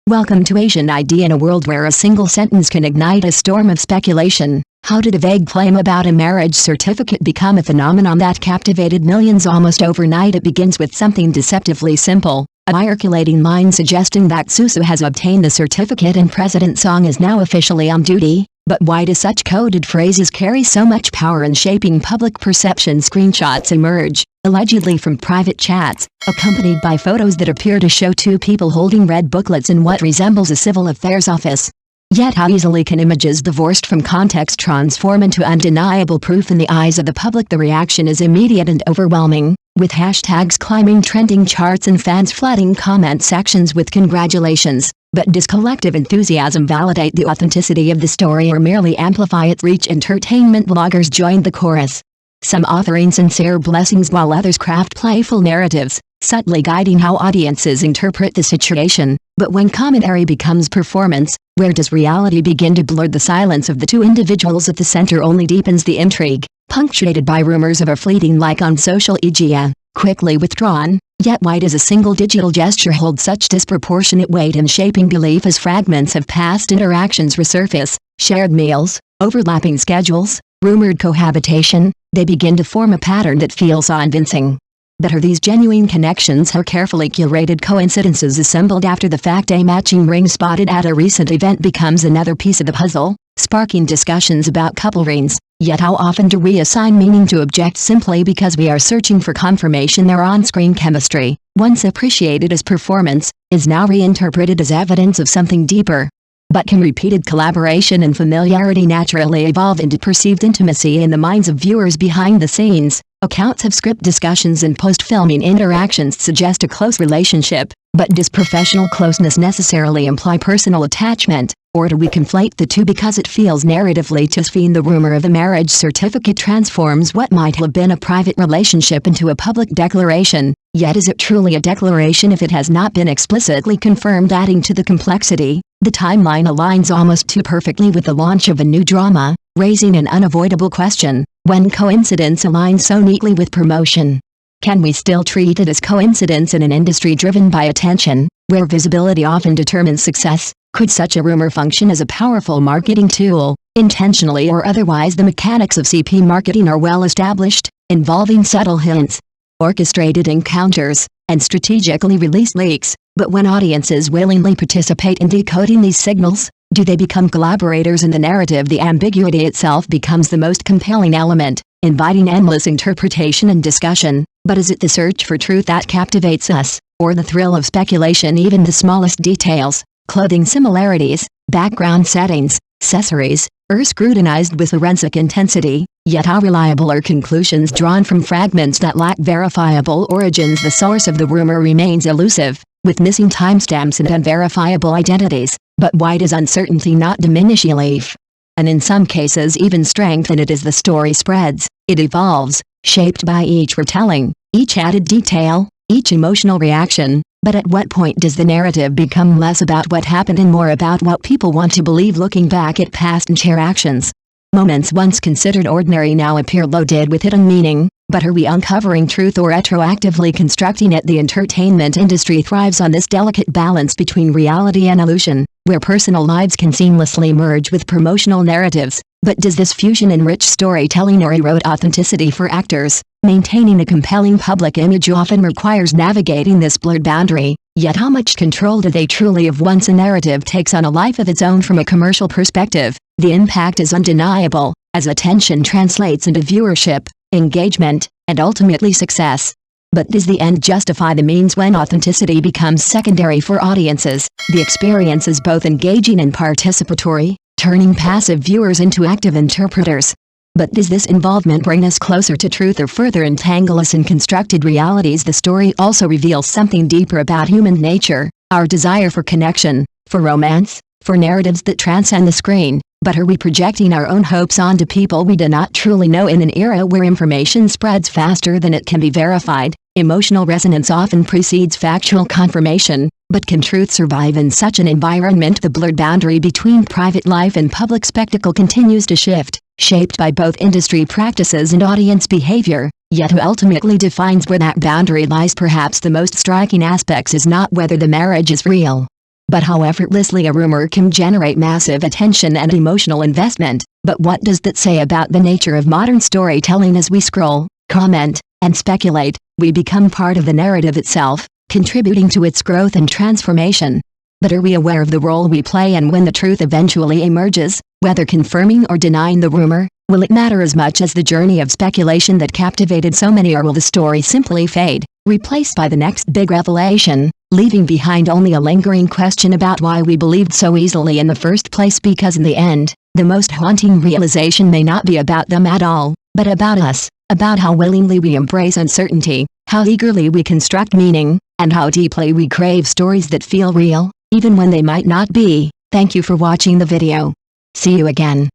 Welcome to Asian ID in a world where a single sentence can ignite a storm of speculation. How did a vague claim about a marriage certificate become a phenomenon that captivated millions almost overnight? It begins with something deceptively simple. A circulating line suggesting that Susu has obtained the certificate and President Song is now officially on duty. But why do such coded phrases carry so much power in shaping public perception? Screenshots emerge, allegedly from private chats, accompanied by photos that appear to show two people holding red booklets in what resembles a civil affairs office. Yet how easily can images divorced from context transform into undeniable proof in the eyes of the public? The reaction is immediate and overwhelming, with hashtags climbing trending charts and fans flooding comment sections with congratulations. But does collective enthusiasm validate the authenticity of the story or merely amplify its reach? Entertainment bloggers joined the chorus, some offering sincere blessings while others craft playful narratives, subtly guiding how audiences interpret the situation. But when commentary becomes performance, where does reality begin to blur? The silence of the two individuals at the center only deepens the intrigue, punctuated by rumors of a fleeting like on social media, quickly withdrawn. Yet why does a single digital gesture hold such disproportionate weight in shaping belief as fragments of past interactions resurface? Shared meals, overlapping schedules, rumored cohabitation, they begin to form a pattern that feels convincing. But are these genuine connections or carefully curated coincidences assembled after the fact? A matching ring spotted at a recent event becomes another piece of the puzzle, sparking discussions about couple rings. Yet how often do we assign meaning to objects simply because we are searching for confirmation their on-screen chemistry, once appreciated as performance, is now reinterpreted as evidence of something deeper? But can repeated collaboration and familiarity naturally evolve into perceived intimacy in the minds of viewers behind the scenes? Accounts of script discussions and post-filming interactions suggest a close relationship, but does professional closeness necessarily imply personal attachment? Or do we conflate the two because it feels narratively too seen? The rumor of a marriage certificate transforms what might have been a private relationship into a public declaration. Yet is it truly a declaration if it has not been explicitly confirmed? Adding to the complexity, the timeline aligns almost too perfectly with the launch of a new drama, raising an unavoidable question: when coincidence aligns so neatly with promotion, can we still treat it as coincidence in an industry driven by attention, where visibility often determines success? Could such a rumor function as a powerful marketing tool, intentionally or otherwise? The mechanics of CP marketing are well established, involving subtle hints, orchestrated encounters, and strategically released leaks. But when audiences willingly participate in decoding these signals, do they become collaborators in the narrative? The ambiguity itself becomes the most compelling element, inviting endless interpretation and discussion. But is it the search for truth that captivates us, or the thrill of speculation? Even the smallest details, clothing similarities, background settings, accessories, are scrutinized with forensic intensity. Yet how reliable are conclusions drawn from fragments that lack verifiable origins? The source of the rumor remains elusive, with missing timestamps and unverifiable identities. But why does uncertainty not diminish belief, and in some cases even strengthen it? As the story spreads, it evolves, shaped by each retelling, each added detail, each emotional reaction. But at what point does the narrative become less about what happened and more about what people want to believe? Looking back at past interactions, moments once considered ordinary now appear loaded with hidden meaning. But are we uncovering truth or retroactively constructing it? The entertainment industry thrives on this delicate balance between reality and illusion, where personal lives can seamlessly merge with promotional narratives. But does this fusion enrich storytelling or erode authenticity for actors? Maintaining a compelling public image often requires navigating this blurred boundary. Yet how much control do they truly have once a narrative takes on a life of its own? From a commercial perspective, the impact is undeniable, as attention translates into viewership, engagement, and ultimately success. But does the end justify the means? When authenticity becomes secondary for audiences, the experience is both engaging and participatory, turning passive viewers into active interpreters. But does this involvement bring us closer to truth or further entangle us in constructed realities? The story also reveals something deeper about human nature, our desire for connection, for romance, for narratives that transcend the screen. But are we projecting our own hopes onto people we do not truly know? In an era where information spreads faster than it can be verified, emotional resonance often precedes factual confirmation. But can truth survive in such an environment? The blurred boundary between private life and public spectacle continues to shift, shaped by both industry practices and audience behavior. Yet who ultimately defines where that boundary lies? Perhaps the most striking aspects is not whether the marriage is real, But how effortlessly a rumor can generate massive attention and emotional investment. But what does that say about the nature of modern storytelling? As we scroll, comment, and speculate, we become part of the narrative itself, contributing to its growth and transformation. But are we aware of the role we play, and when the truth eventually emerges, whether confirming or denying the rumor, will it matter as much as the journey of speculation that captivated so many, or will the story simply fade, replaced by the next big revelation, leaving behind only a lingering question about why we believed so easily in the first place? Because in the end, the most haunting realization may not be about them at all, but about us, about how willingly we embrace uncertainty, how eagerly we construct meaning, and how deeply we crave stories that feel real, even when they might not be. Thank you for watching the video. See you again.